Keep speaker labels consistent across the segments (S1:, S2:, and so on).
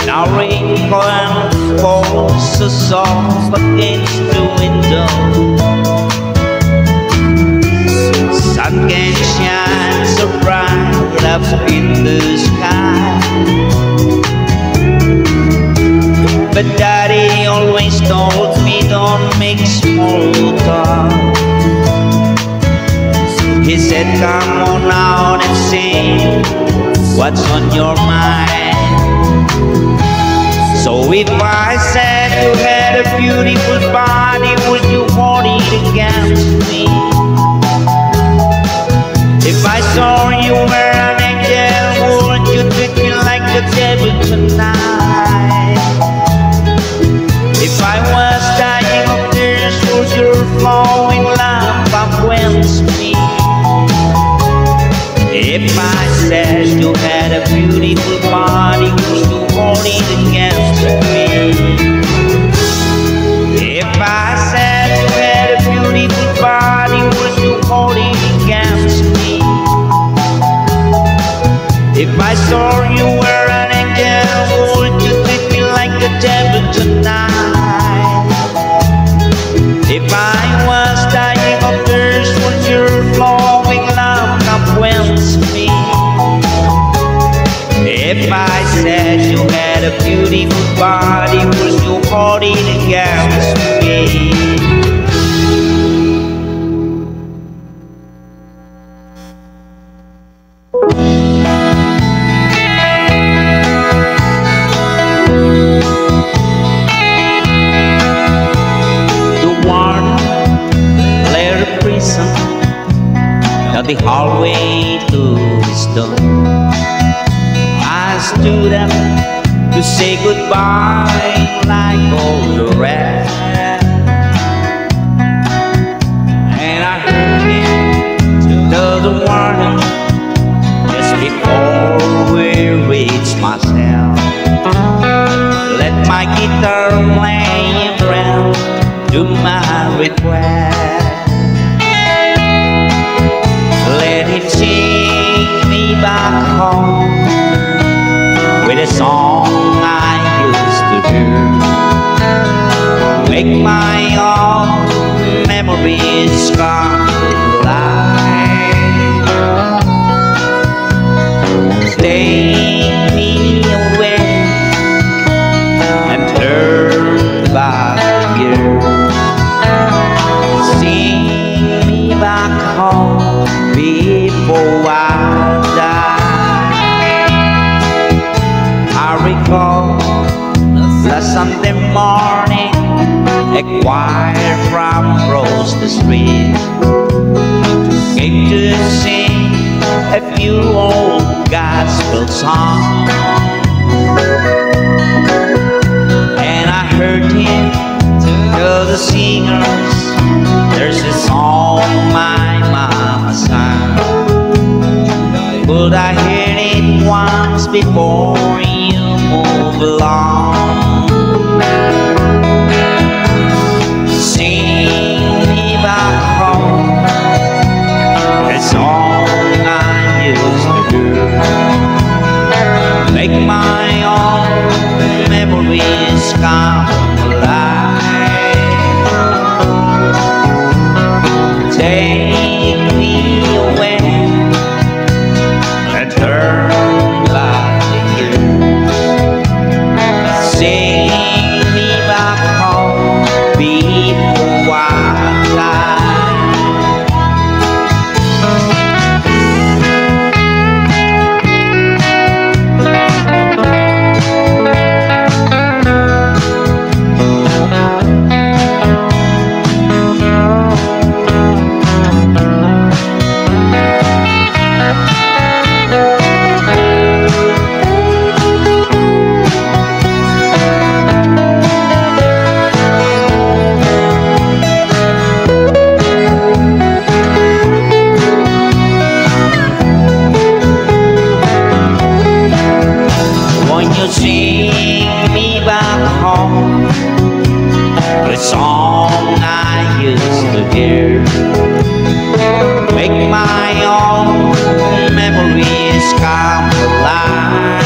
S1: Now rain falls so soft against the window. Sun can shine so bright up in the sky. But Daddy always told me don't make small talk. He said come on out and say what's on your mind. So if I said you had a beautiful body, would you hold it against me? If I saw you were an angel, would you treat me like the devil tonight? If I was dying of thirst, would your flowing love influence me? If I said you had a beautiful body, would you hold it against me? If I said you had a beautiful body, would you hold it against me? If I saw you were an angel, would you treat me like the devil tonight? If I was dying of thirst, would your flowing love influence me? If I said you had a beautiful body, would you hold it against me? The hallway to his door, I stood up to say goodbye like all the rest. And I heard him tell the warden just before we reached my cell, let my guitar play in friend to my request. Let him take me back home with a song I used to hear. Make my own memories come alive. Take me away and turn back here. Sing me back home before I die. I recall last Sunday morning, a choir from across the street came to sing a few old gospel songs. And I heard him tell the singers, there's a song my mama sang. Could I hear it once before you move along? Sing me back home, a song I used to hear. Make my own memories come alive. Take me away and turn back the years. Sing me back home before I die. Sing me back home, the song I used to hear. Make my own memories come alive.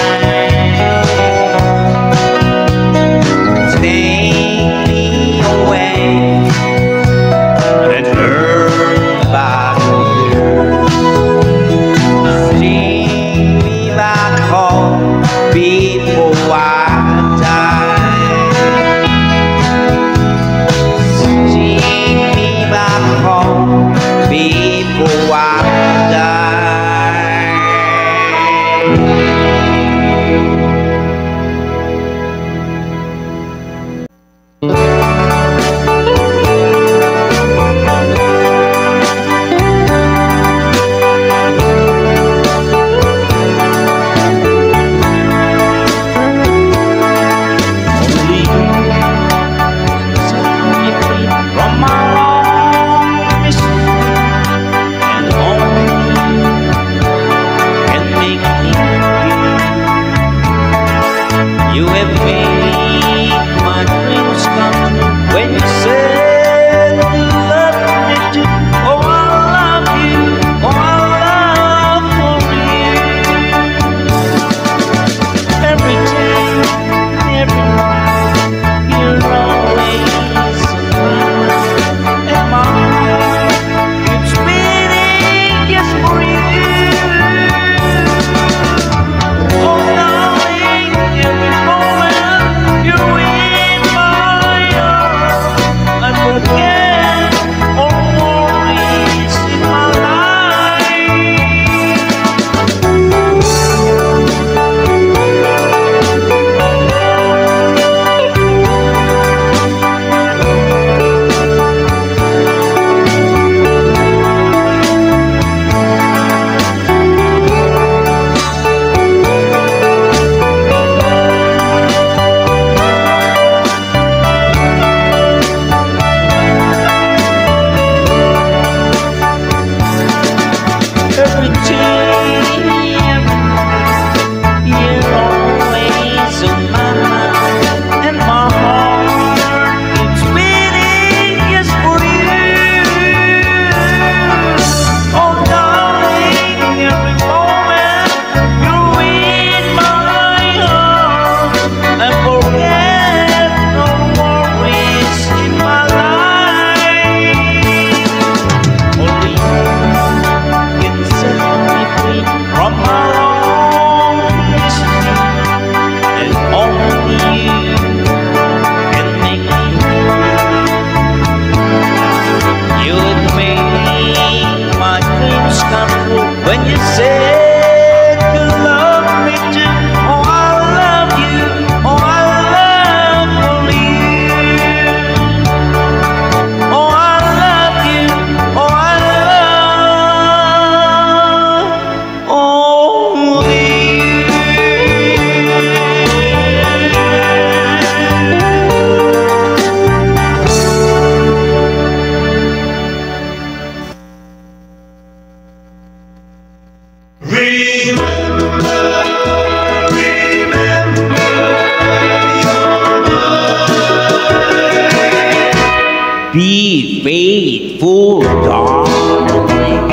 S1: Be faithful, darling,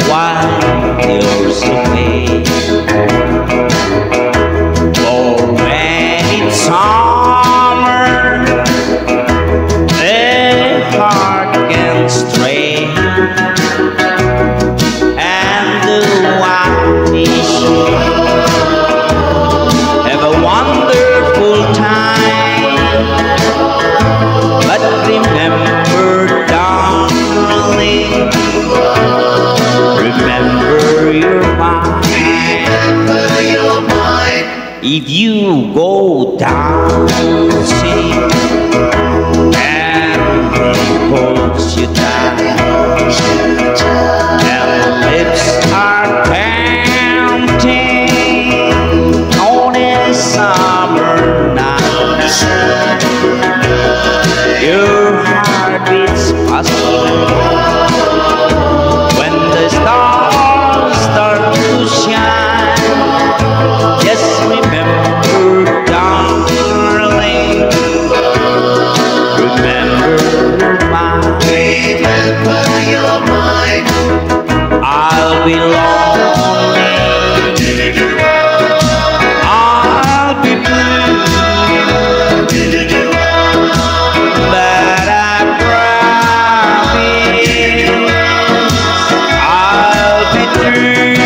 S1: while years away. For when it's summer, the heart can stray, and the wild fish have a wonderful time. But remember, darling, remember your mind.
S2: Remember your mind.
S1: If you go dancing and he holds you down, and lips are tempting on a summer night. Your heart beats faster when the stars start to shine. Just remember, darling, remember your mind.
S2: Remember your mind.
S1: I'll be lonely, I'll be blue, but I promise I'll be true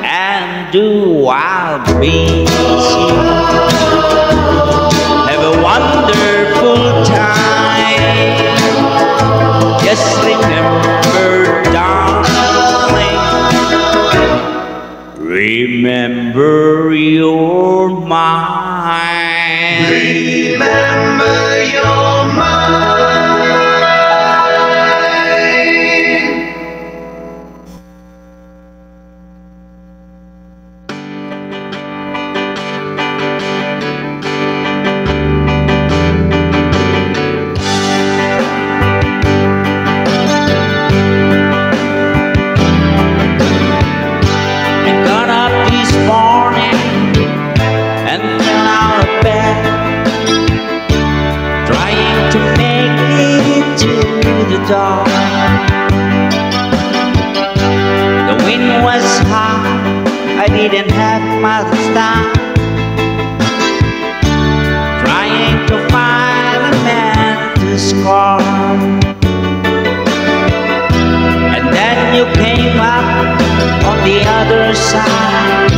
S1: and do wild beats you. Have a wonderful time. Just remember, darling, remember your mind.
S2: Remember your mind.
S1: I got up this morning and fell out of bed, trying to make it to the door. The wind was high, I didn't have much time, trying to find a man to score. And then you came up on the other side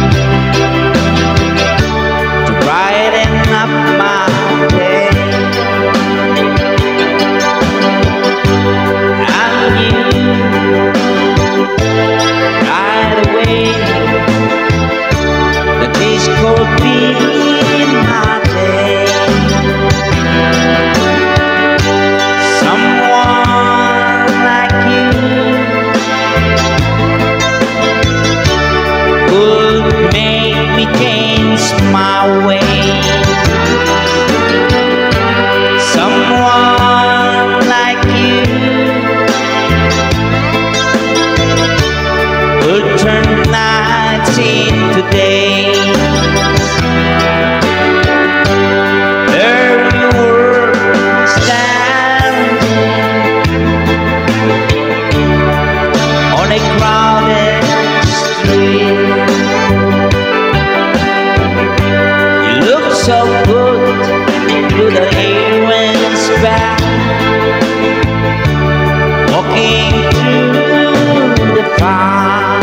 S1: to brighten up my day. I knew right away that this could be my day. Someone like you could make me change my way. Someone like you could turn nights into days. There you were, standing on a crowded street. You look so good to the heroine's back, walking through the park.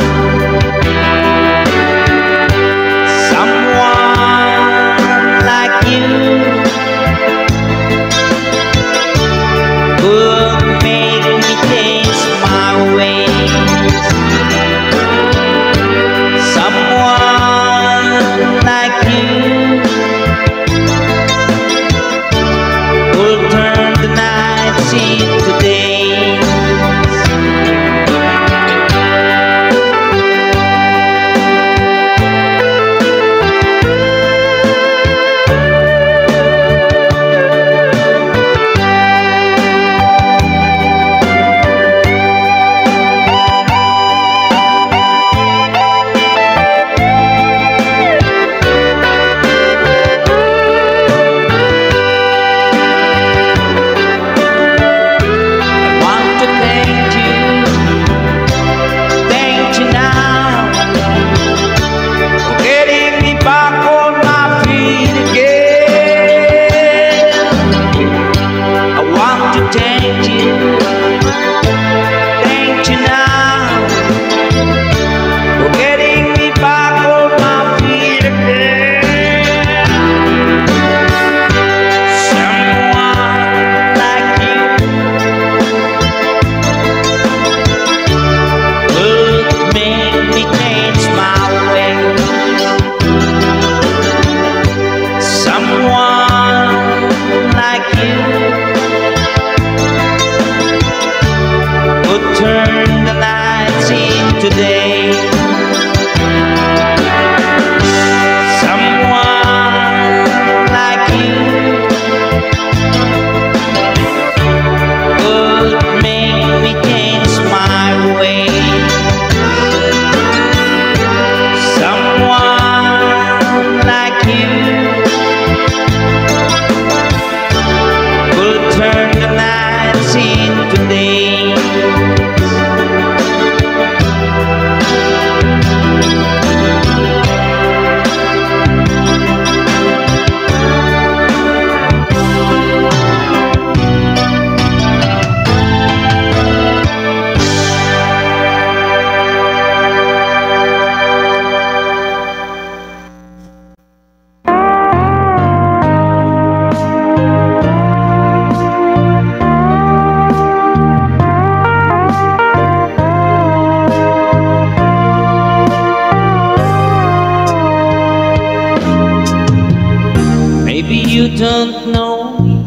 S1: You don't know me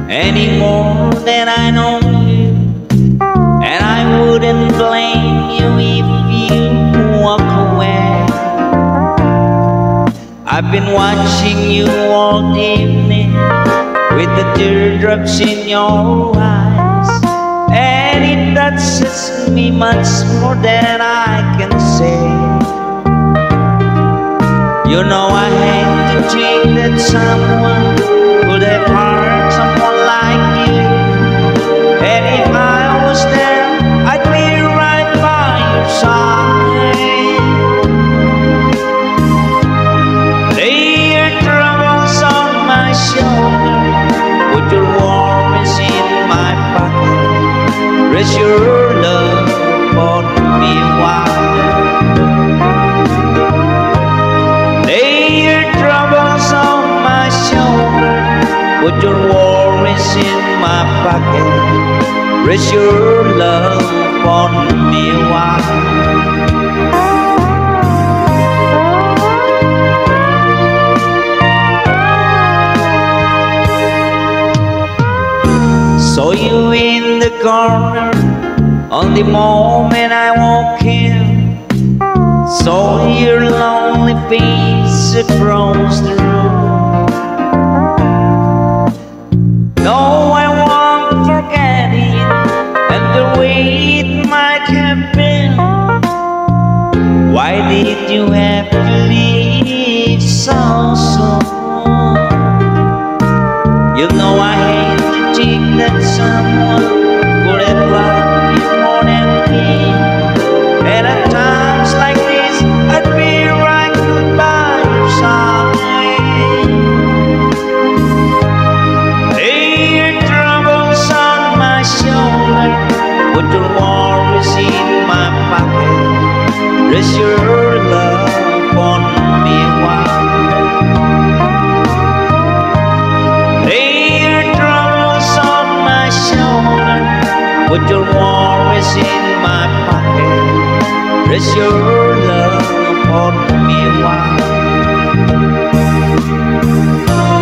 S1: any more than I know you, and I wouldn't blame you if you walk away. I've been watching you all evening with the teardrops in your eyes, and it touches me much more than I can say. You know I hate to think that someone could have hurt someone like you, and if I was there, I'd be right by your side. Lay your troubles on my shoulder, put your worries in my pocket, rest your love upon me while. Put your worries in my pocket, rest your love on me a while. Saw you in the corner on the moment I walk in, saw your lonely face across the room. No, I won't forget it, and the way it might have been. Why did you have to leave so soon? You know I hate to think that someone could have loved you more than me, and at times like this I'd be right by your side. Put your worries in my pocket, rest your love on me a while. Lay your troubles on my shoulder, put your worries in my pocket, rest your love on me a while.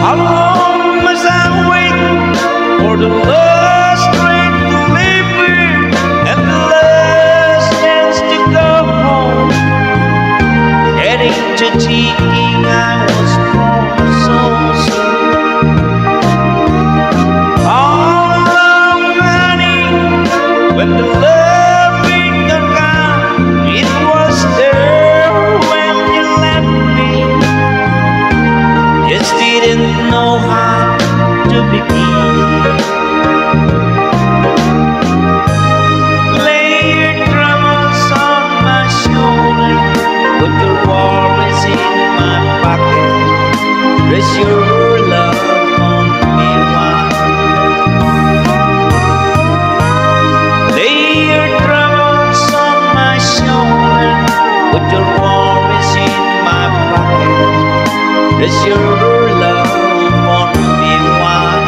S1: How long must I wait for the last train to leave me, and the last chance to go home? Getting to thinking I was wrong so soon. All alone, honey, when the love began gone, it was there when you left me. Just didn't know how to begin. Put your worries in my pocket, rest your love on me a while. Lay your troubles on my shoulder, put your worries in my pocket, rest your love on me a while.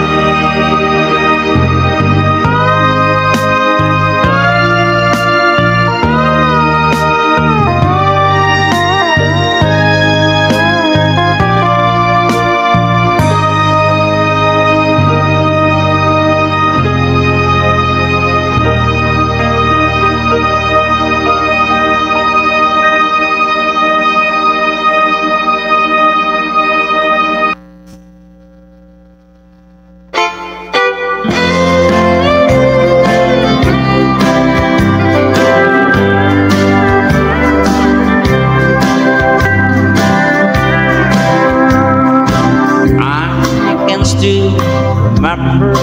S1: Remember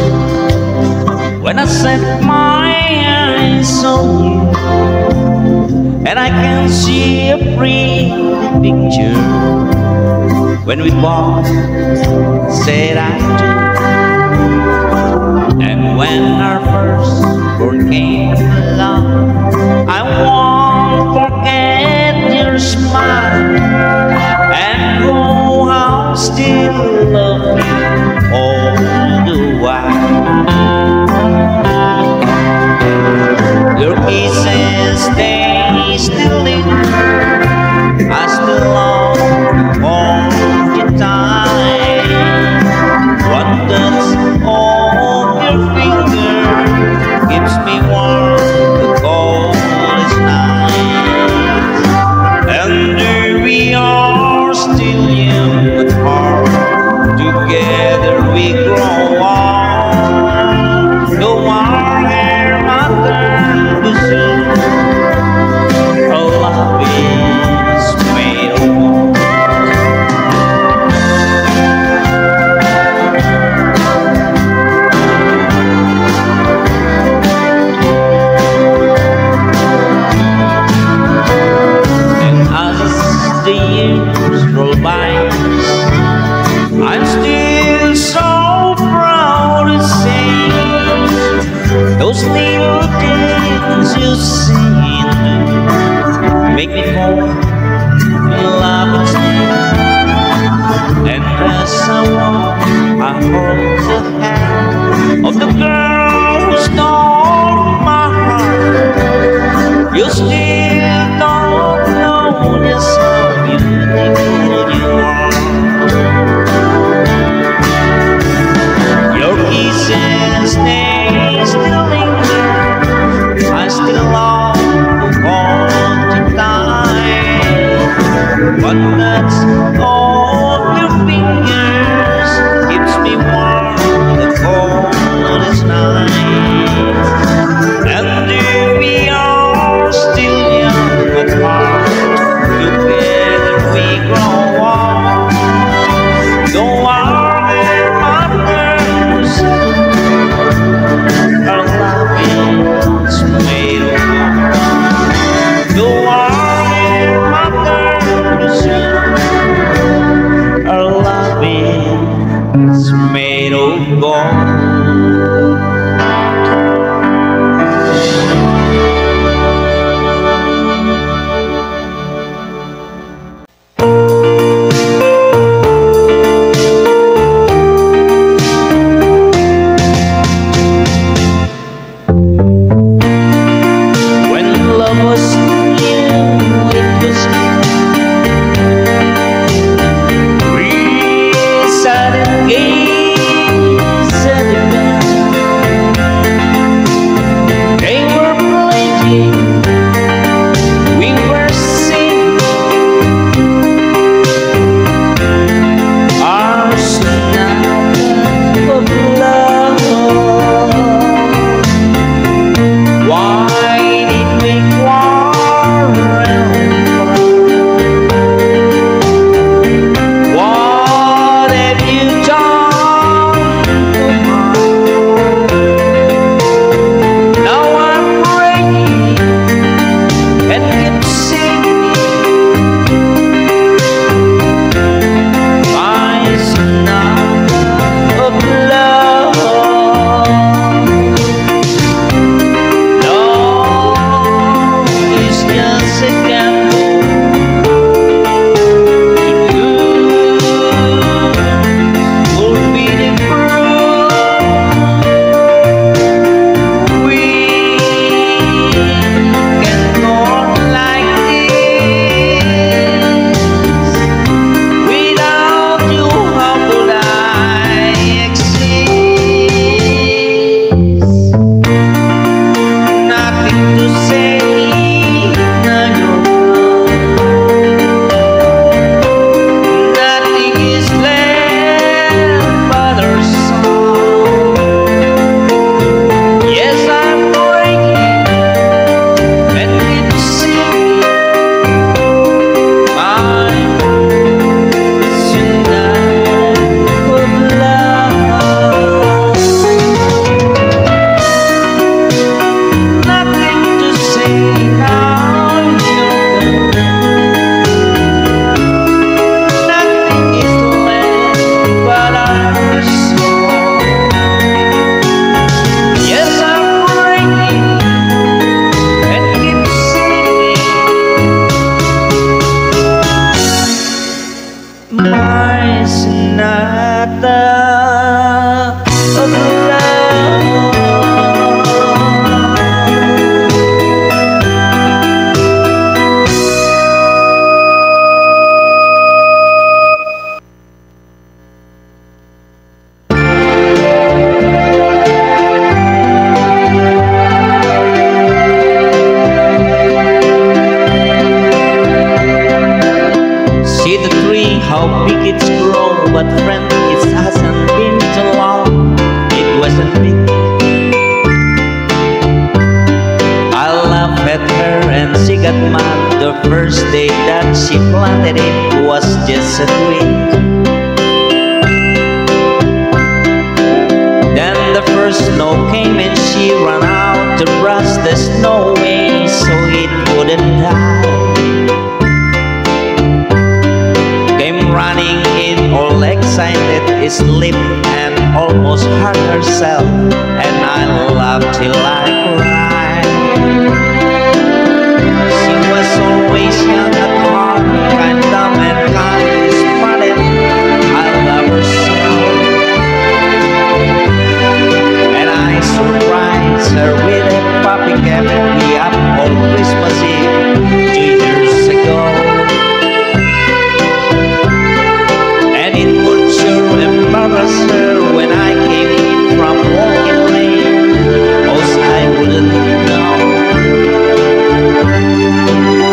S1: when I set my eyes on you, and I can see a pretty picture when we both said I do. And when our first born came along, I won't forget your smile, and oh, I'll still love you all the while. Your kisses, they still linger. I still long all the time. goodbyes. I'm still so proud to say those little things you say make me fall in love with you. And as I walk, I hold the hand of the girl who stole my heart. You still don't know just how beautiful you are. Your kisses, they still linger. I still long to hold you tight, but that's all your fingers keeps me warm the coldest night. And if we are still young at heart, together we grow up. Though our mothers are loving, it's made of gold. Though our mothers are loving, it's made of gold. When love was new, it was we sat and gazed at the band. They were playing, we were singing our sonata of love. Why did we quarrel? What have you done to mine? Now I'm praying and keep singing my sonata of love. Love is just a gamble to lose will be the proof. We can go on like this. Without you, how could I exist? Nothing to say, now you're gone. Nothing is left but our song. Yes, I'm breaking and keep singing my sonata of love. Nothing to say now, you're gone. Nothing is left but our song. Yes, I'm breaking and keep singing my sonata of love. See the tree, how big it's grown, but friend, it hasn't been too long. It wasn't big. I laughed at her and she got mad. The first day that she planted it was just a twig. Then the first snow came and she ran out to brush the snow away so it wouldn't die. Came running in, all excited, asleep and almost hurt herself. And I laughed till I cried. She was always young at heart, kind, dumb and kind, smart. I love her so. And I surprised her with a puppy kept me up on Christmas Eve 2 years ago. And it would sure embarrass her when I came in from walking late, 'cause I wouldn't know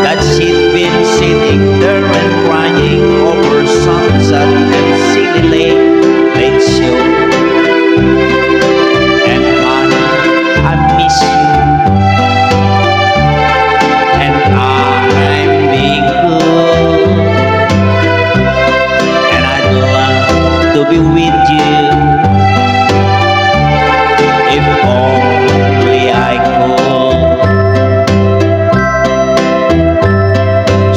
S1: that she'd been sitting there and crying over some sad and silly late show. And honey, I miss you, and I'm being good, and I'd love to be with you if only I could.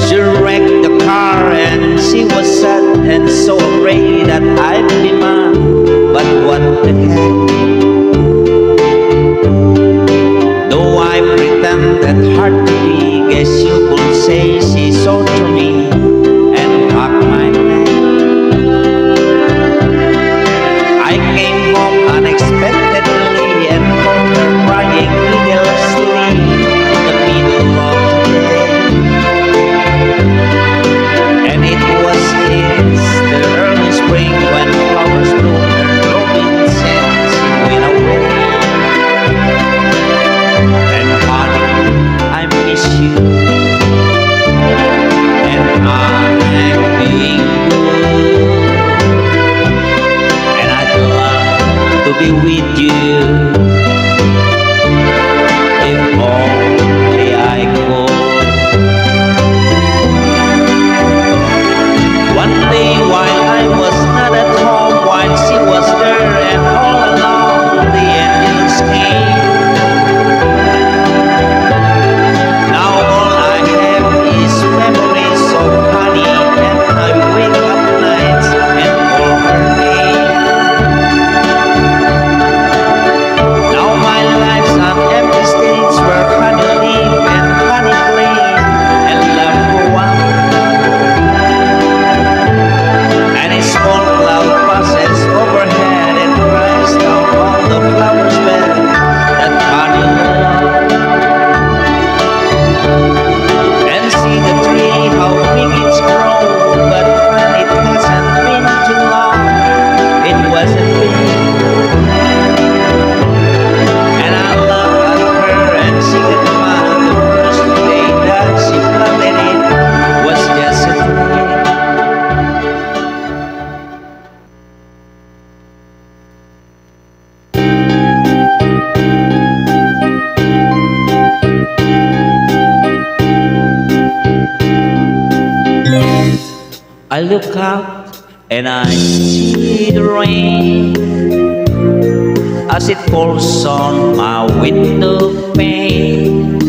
S1: She wrecked the car and she was sad and so afraid that I'd be mine. But what the heck? Though I pretended hard to be, guess you could say she saw through me and hugged my neck. I came home unexpectedly and found her crying needlessly in the middle of the day. And it was the early spring when flowers bloom and robins since she went away. And honey, I miss you, and I'm being good, and I'd love to be with you if only I could. One day while I was not at home, while she was there and all along the angels came. Now all I have is memories of honey, and I wake up nights and call her name. Now my life's an empty stage where honey live and honey play and love go on. And a small cloud passes overhead and cries down on the flower's bed that honey loved. And see the tree, how big it's grown, but when it hasn't been too long, it wasn't big. And I looked at her and she could smile. The first day that she planted it was just a dream. I look out and I see the rain as it falls on my window pane,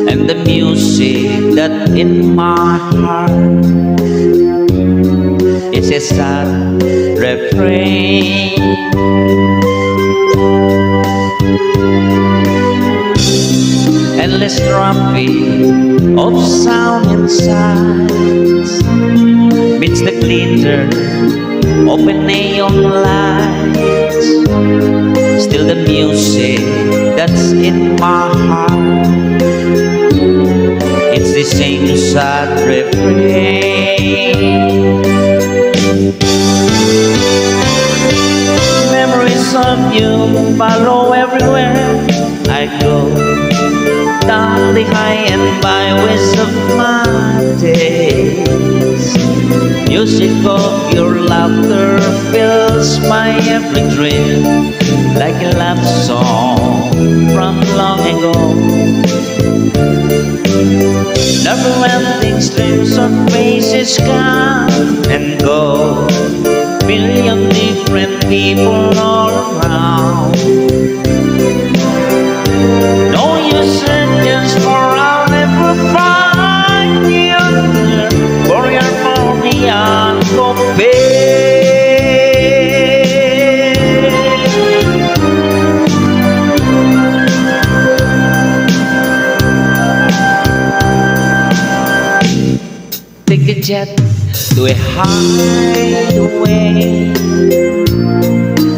S1: and the music that in my heart is a sad refrain. Endless drumming of sound inside meets the glitter of a neon lights. Still the music that's in my heart, it's the same sad refrain. Memories of you follow everywhere I go, down the high and byways of my days. Music of your laughter fills my every dream, like a love song from long ago. Never-ending streams of faces come and go, million different people all around. No use searching for I'll never find the other, for you're for the the jet to a hideaway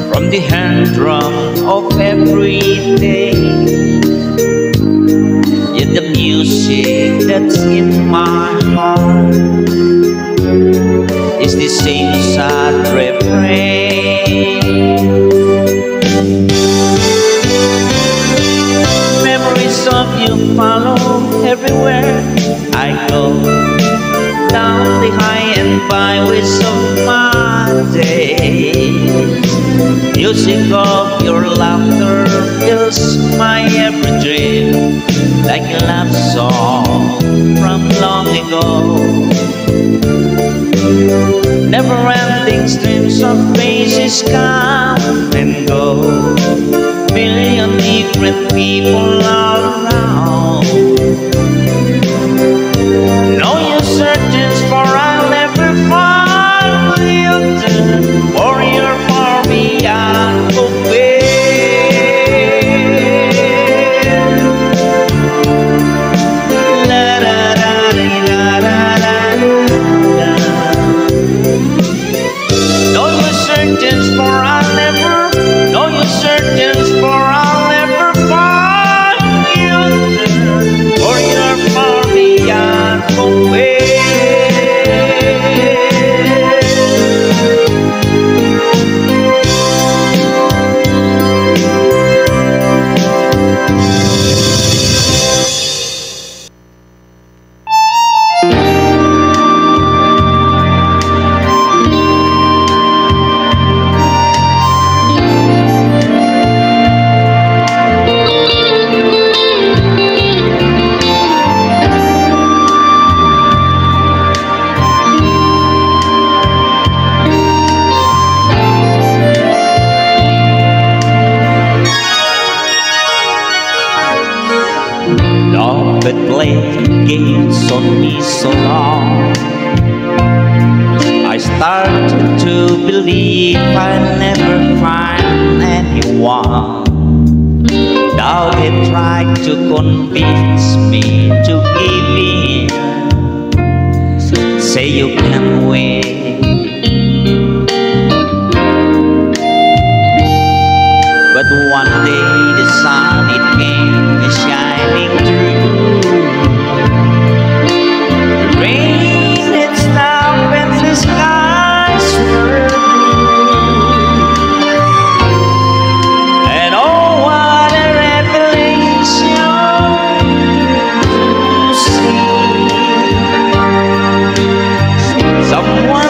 S1: from the humdrum of every day. Yet the music that's in my heart is the same sad refrain. Memories of you follow everywhere I go, down the high and byways of my days. Music of your laughter fills my every dream, like a love song from long ago. Never-ending streams of faces come and go, million different people all around. No use searching for I'll never find you for you're far beyond compare. La da da da da da da. No use searching for I'll never. No use searching for I'll never find you for you're far beyond compare. Love that played games on me so long, I started to believe I'd never find anyone. Now they tried to convince me to give in, say you can win. But one day the sun it came shining through. The rain it stopped and the skies were blue. And oh, what a revelation to see someone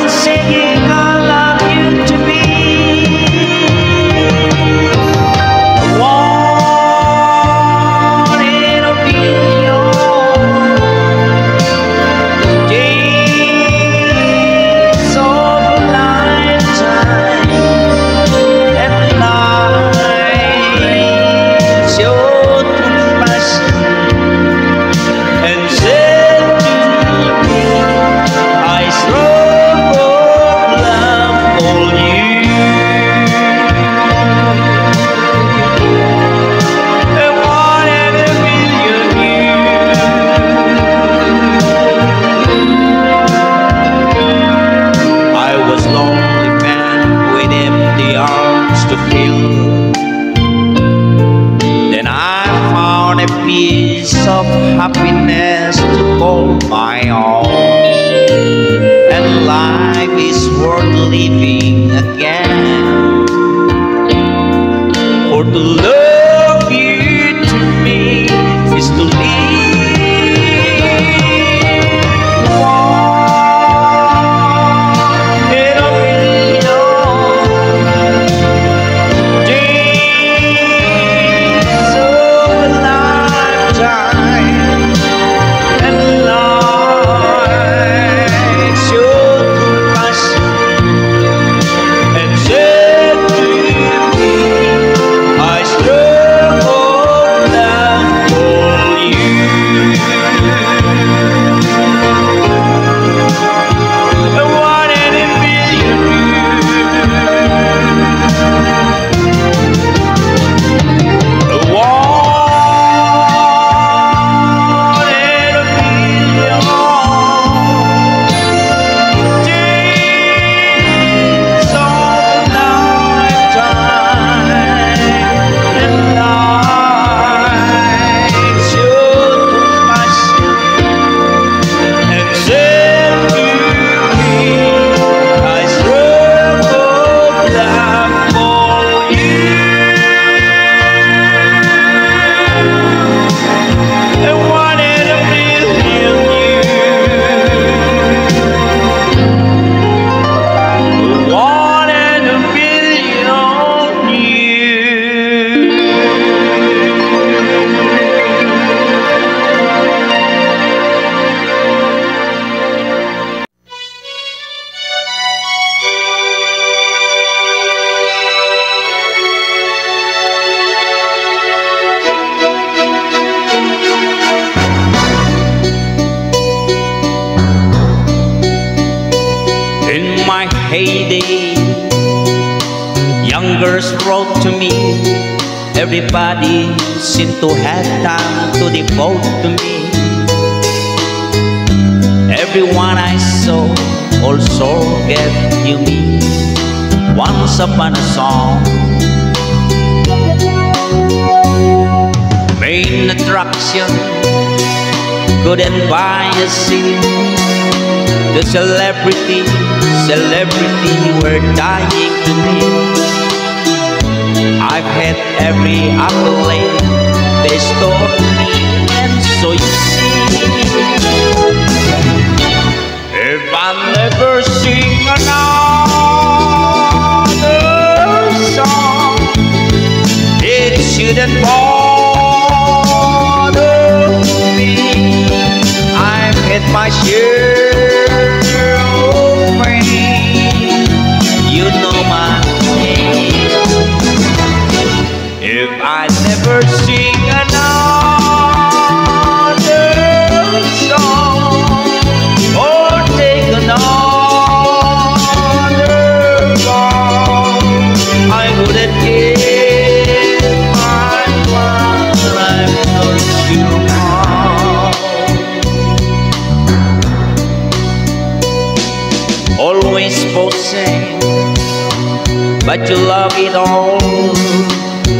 S1: heyday, young girls wrote to me. Everybody seemed to have time to devote to me. Everyone I saw also gave you me. Once upon a song, main attraction couldn't buy a seat. The celebrity were dying to meet. I've had every accolade bestowed on me, and so you see, if I never sing another song, it shouldn't bother me. I've had my share of pain, you know my name. If I never sing another song or take another song, I wouldn't give my life. I've known you all. Always posing, but you love it all.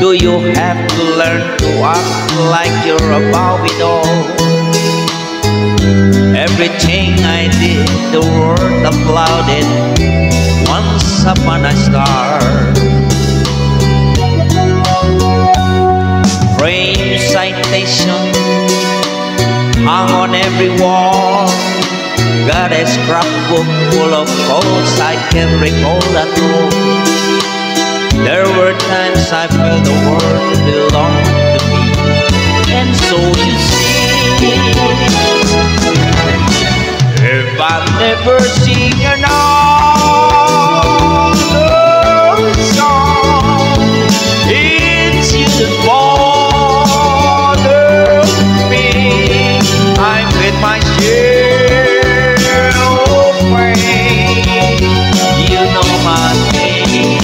S1: Do you have to learn to act like you're above it all? Everything I did, the world applauded. Once upon a star, frame citation hung on every wall. Got a scrapbook full of quotes I can recall at all. There were times I felt the world belonged to me, and so you see, if I never sing another song, it shouldn't bother me. I've had my share of pain, you know my name.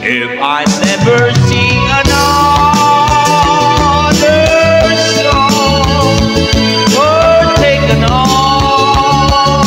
S1: If I never sing another song or take another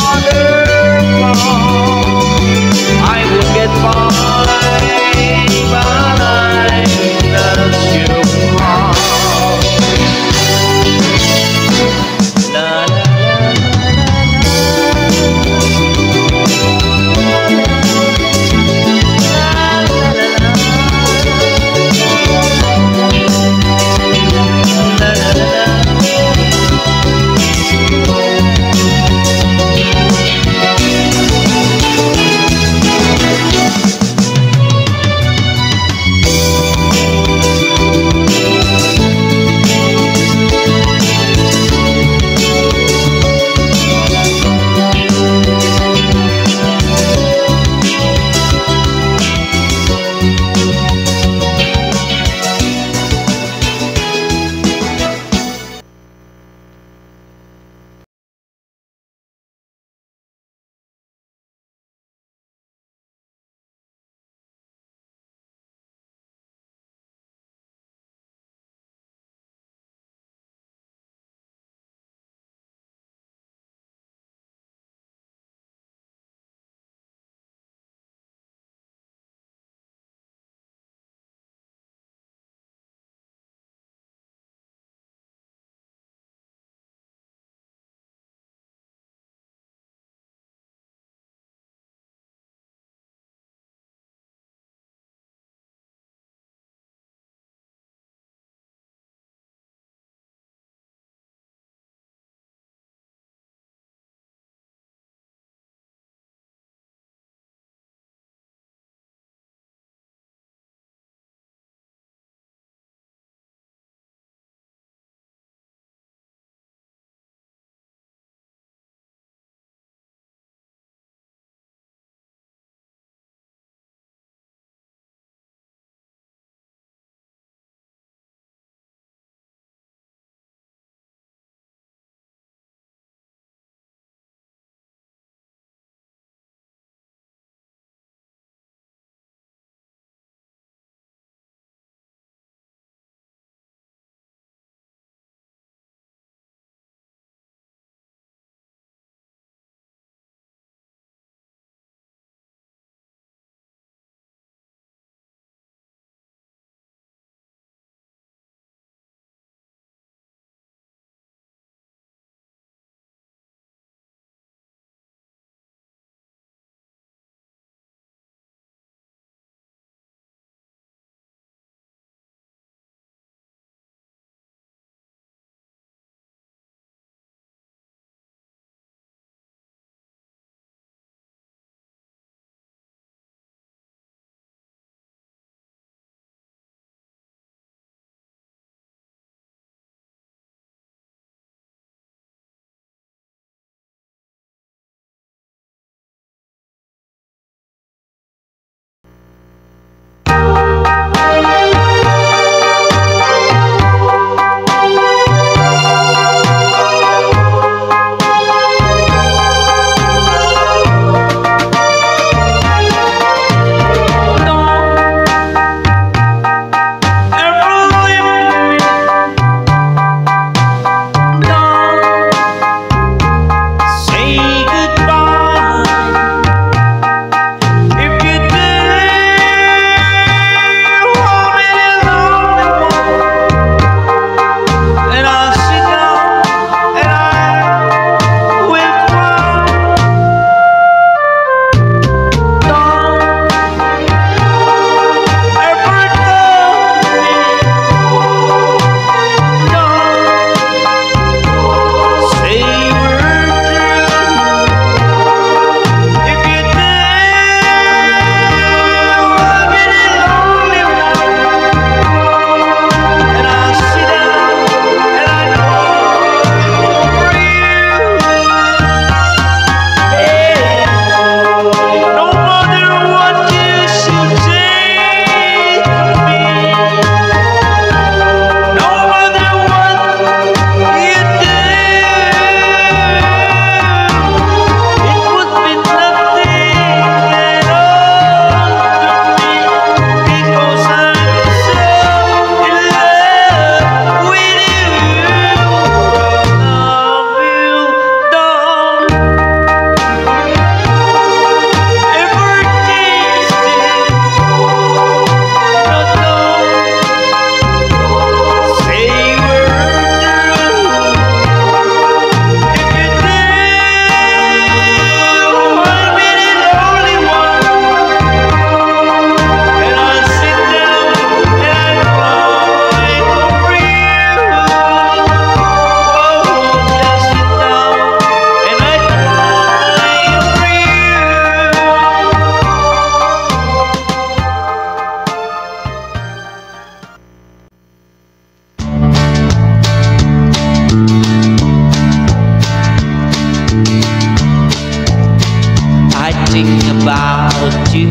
S1: think about you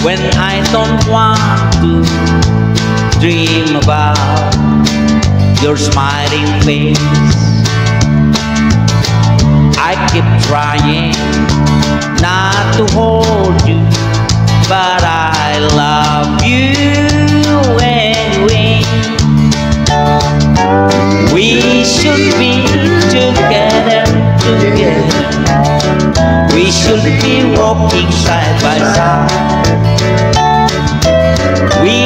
S1: when I don't want to dream about your smiling face. I keep trying not to hold you, but I love you anyway. We should be together, together. We should be walking side by side. We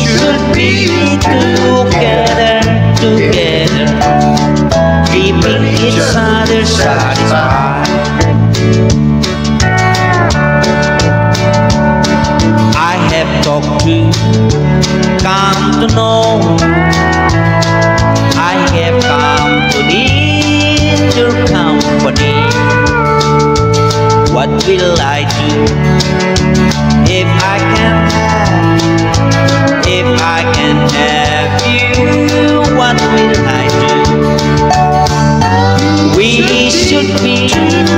S1: should be together, together, keeping each other satisfied. I have talked to, come to know, I have come to need your company. What will I do if I can have, if I can have you? What will I do? We should be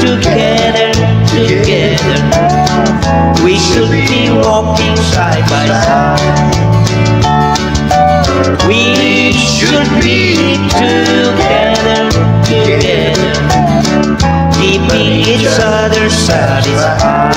S1: together, together. We should be walking side by side. We should be together, together, keeping each other satisfied.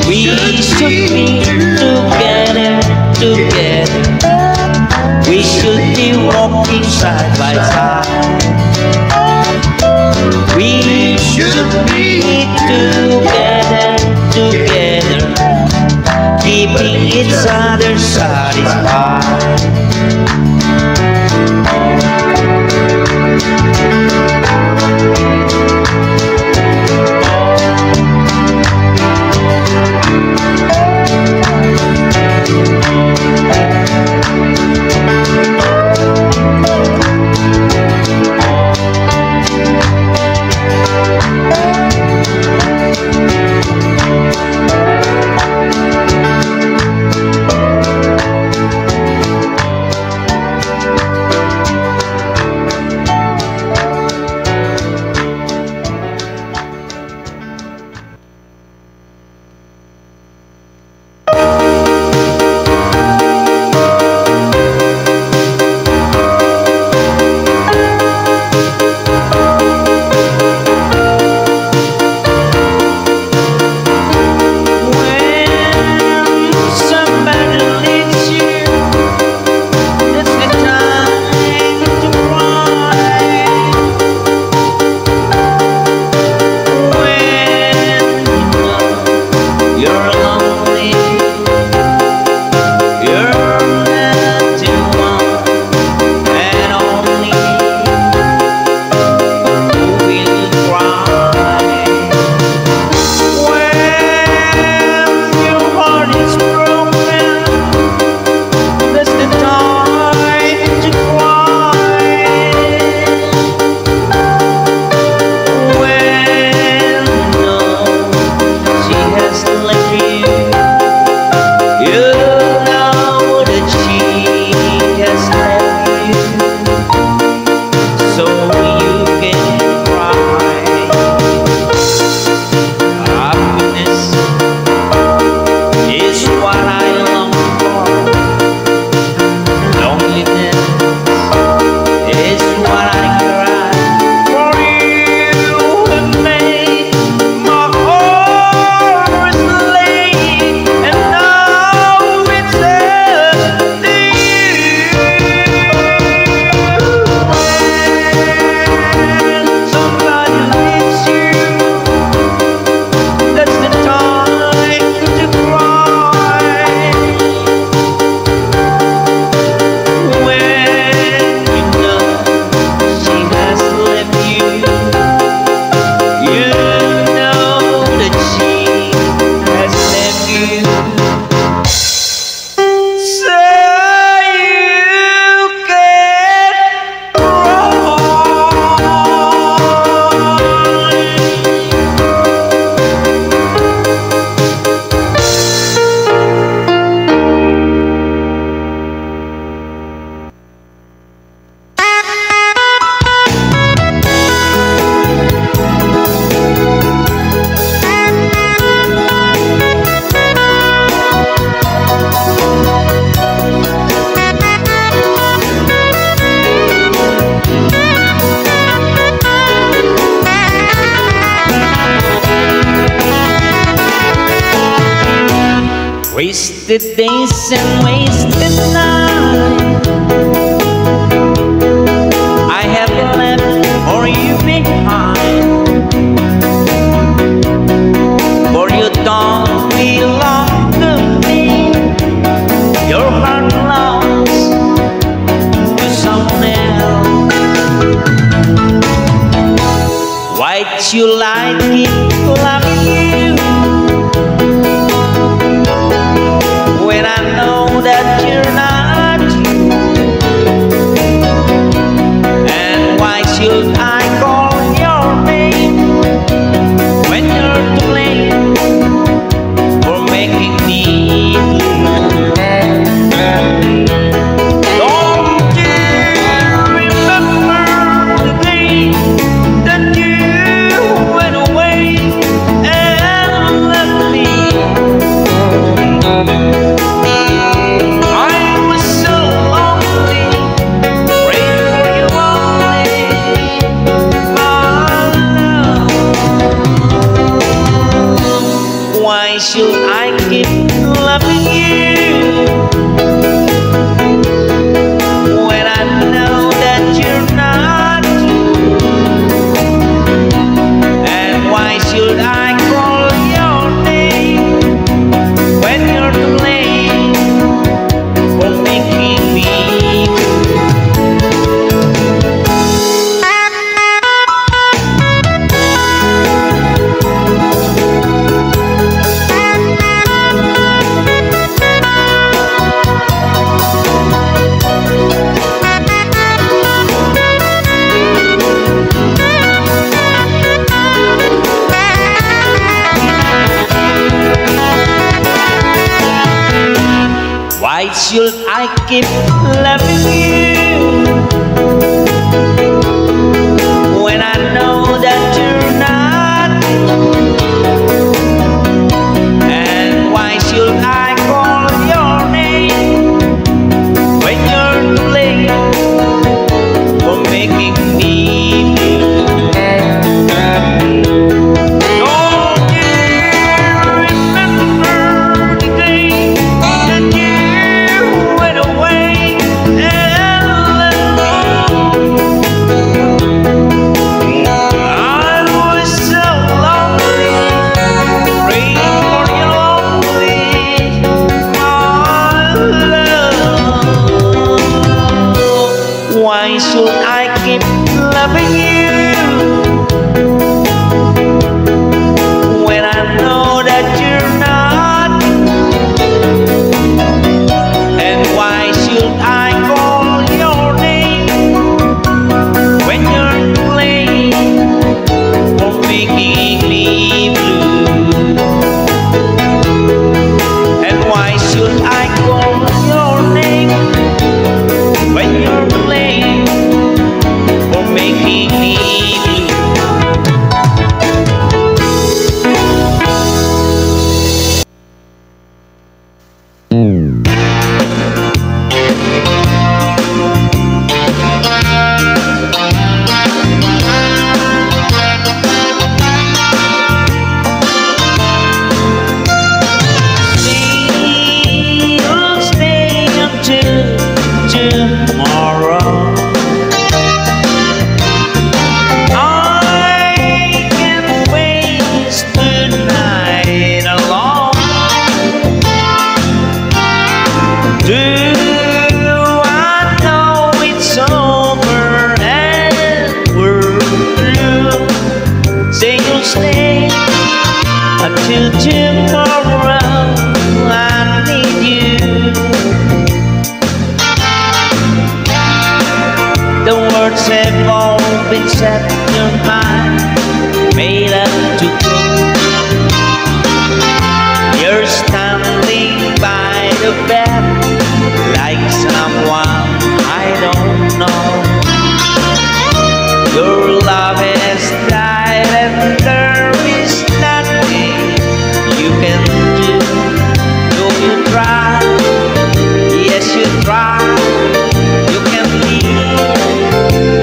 S1: We should be together, together. We should be walking side by side. We should be together, together, keeping each other satisfied. wasted days and wasted nights I have left for you behind. For you don't belong to me. Your heart belongs to someone else. Why'd you like it loving you when I know that you're not you? And why should I call your name when you're to blame for making me blue? Don't you remember the day that you went away and left me? I was so lonely, praying for you only, my love. Why should I keep loving you when I know that you're not you? And why should I call your name when you're to blame for making me blue? Why should I keep loving you when I know that you're not you? And why should I call your name when you're too late for making me blue? Don't you remember the day that you went away and left me? I was so lonely, praying for you only, my love. Why should I keep loving you when I know that you're not? And why should I call your name when you're too late for making me blue? And why should I call your name when you're too late for making me blue? You'll stay until tomorrow. I can't waste the night alone. Do I know it's over and we're through? Say you'll stay until tomorrow. I need you. The words have all been set in your mind, made up to go. You're standing by the bed like someone I don't know. Your love has died and there is nothing you can do. Do you try? Yes, you try. You can live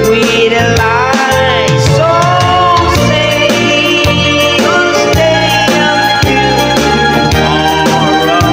S1: with a lie. So say you'll stay until tomorrow.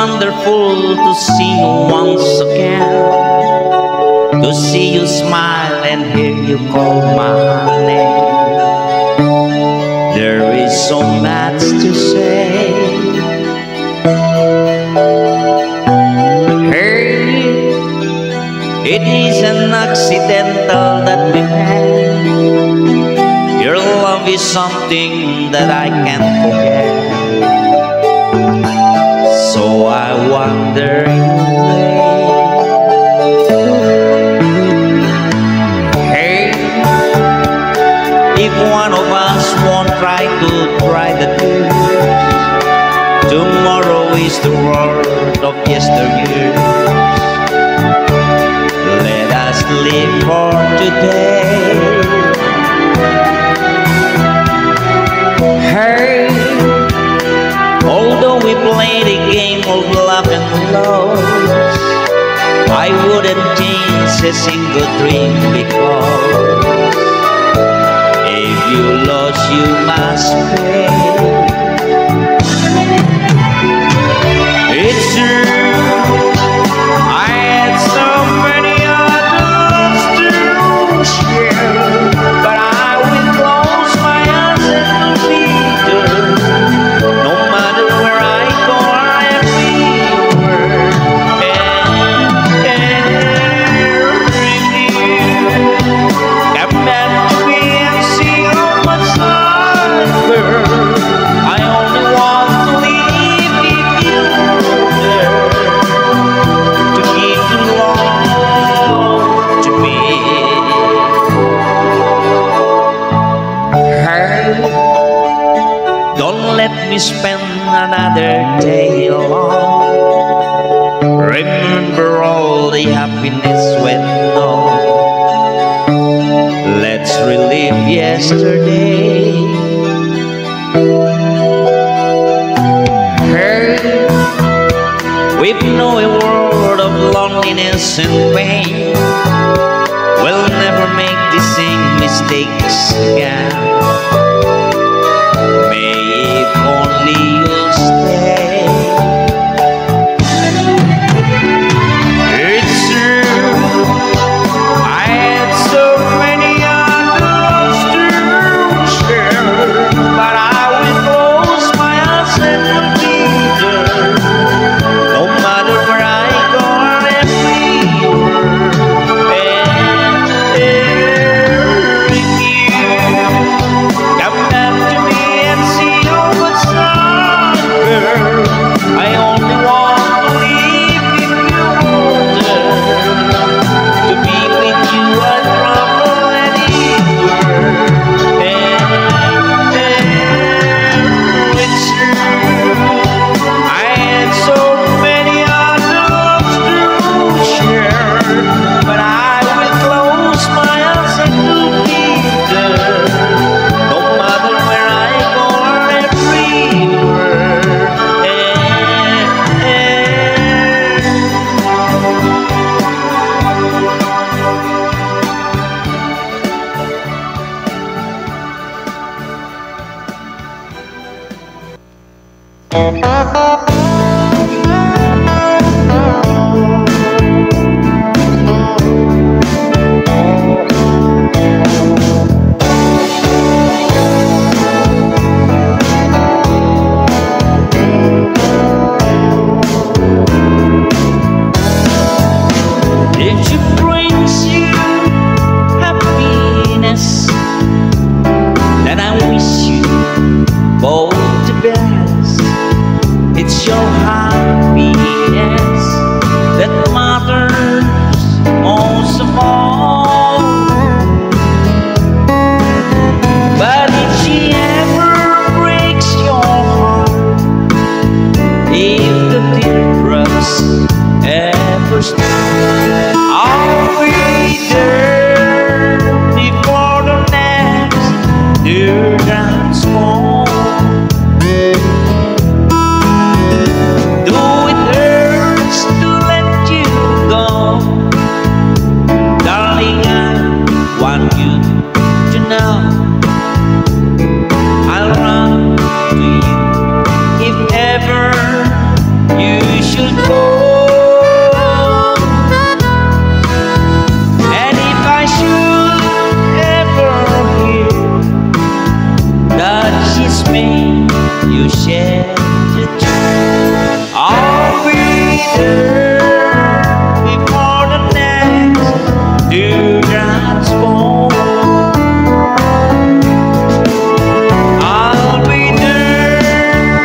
S1: wonderful to see you once again, to see you smile and hear you call my name. There is so much to say. Hey, it is an accidental that we met. Your love is something that I can't forget. So I wonder hey, if one of us won't try the truth. Tomorrow is the world of yesteryear. Let us live for today. Hey, although we play the game of love and loss, I wouldn't change a single dream, because if you lost, you must pay. It's true, I had so many others to share, but I will close my eyes and believe her. No matter where I go, everywhere, come back to me and see how much longer. I only want to live with you there, to give you love to me. Hey, don't let me spend another day alone. Remember all the happiness went on. Let's relive yesterday. Hey, we've known a world of loneliness and pain. We'll never make the same mistakes again. May if only you'll stay. It's true, I had so many others to share, but I will close my eyes and believe her. No matter where I go, everywhere, with you. Come back to me and see how much longer. I only want to live in your water, to be with you and travel anywhere. It's true, I had so many others to share, but I will close my eyes and believe her. No matter where I go, everywhere. If she brings you happiness, then I wish you both the best. It's me, you shed the truth. I'll be there before the next dewdrops fall. I'll be there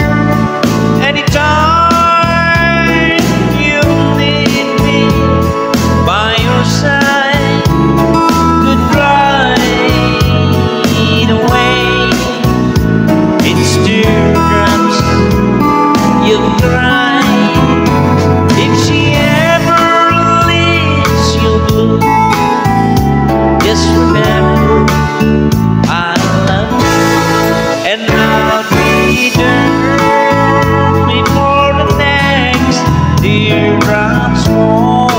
S1: anytime you need me by your side to dry it away. It's teardrops you've cried. If she ever leaves you blue, just remember I love you, and I'll be there before the next teardrops fall.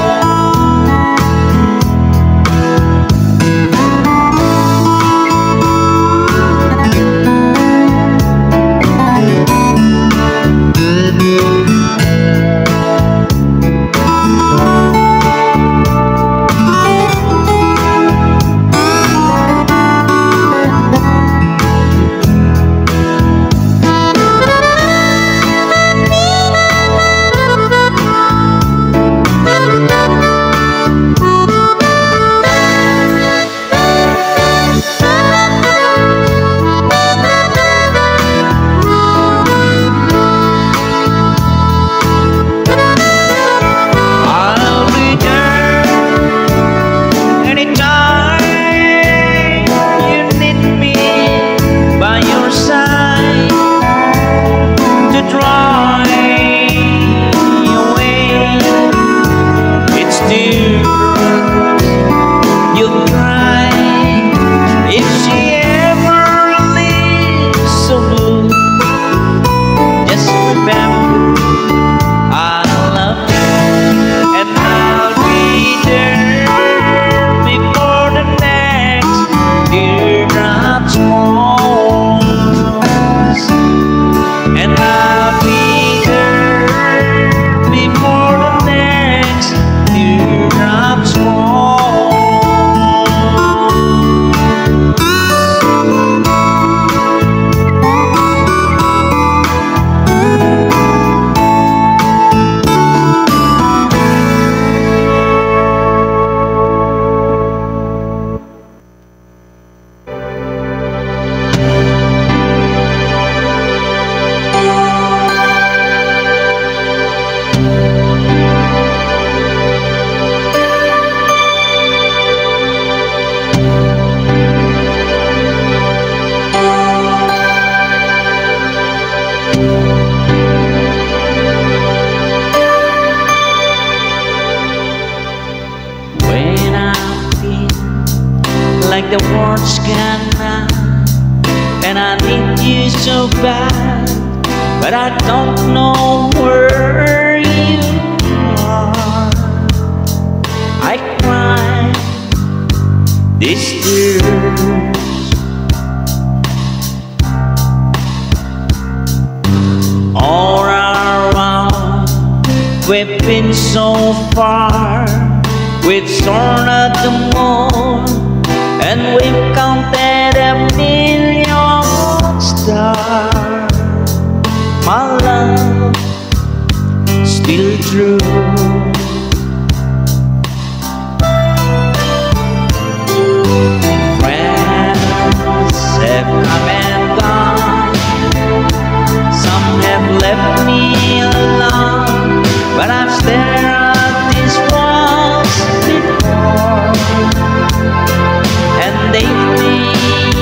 S1: Like the words cannot, and I need you so bad, but I don't know where you are. I cry these tears all around. We've been so far, we've soared at the moon, and we've counted a million stars. My love, still true. Friends have come and gone, some have left me alone, but I've stared at these walls before, and they fade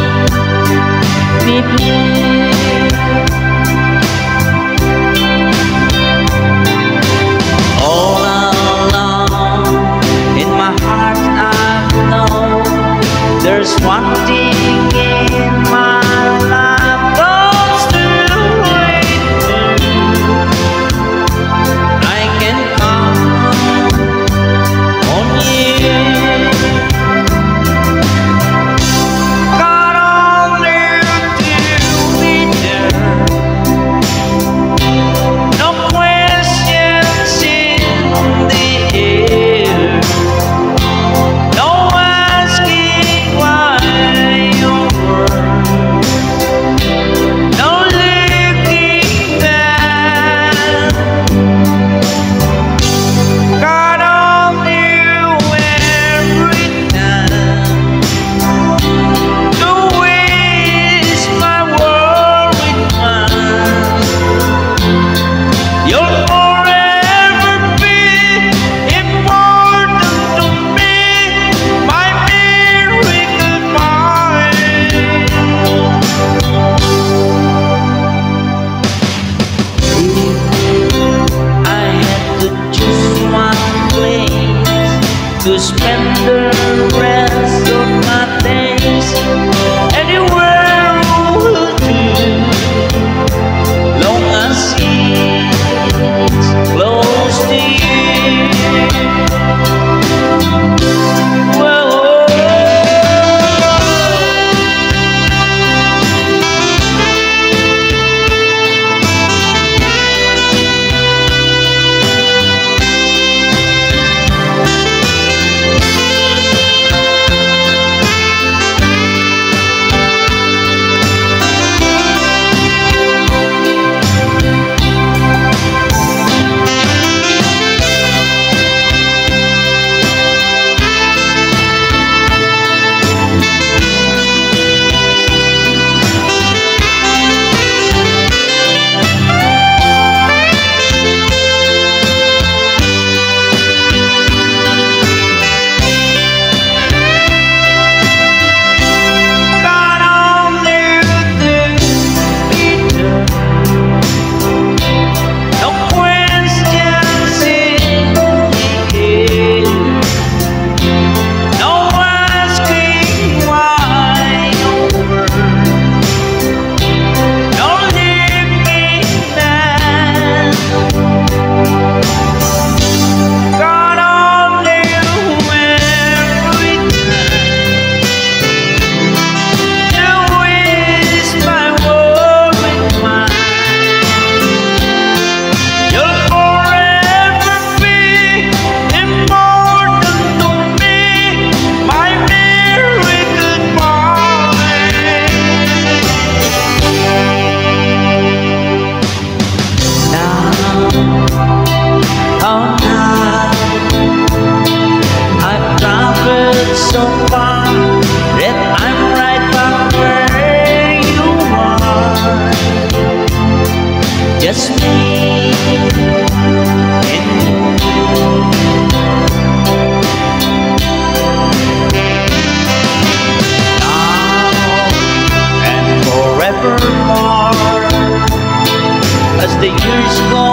S1: As the years go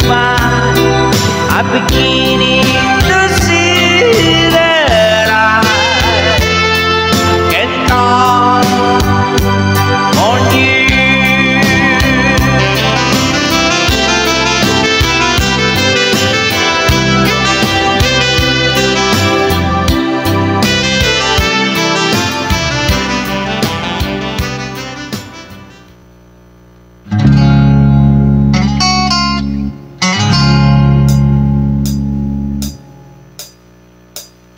S1: by, I'm beginning to see that I can count on you.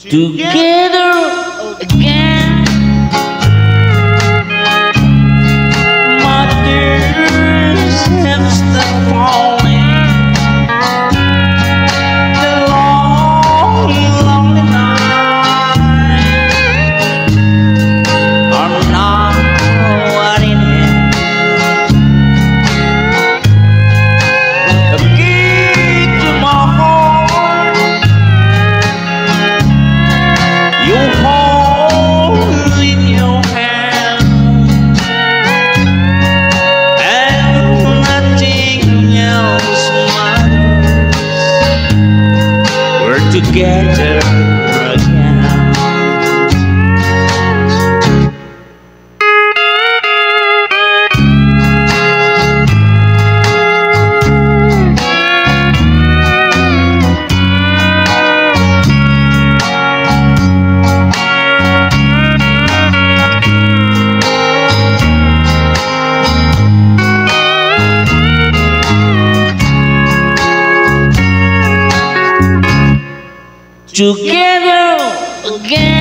S1: Together again, my tears have stopped falling. The long, lonely night are not what it is. The key to my heart you hold in your hand, and nothing else matters. We're together again. Together again.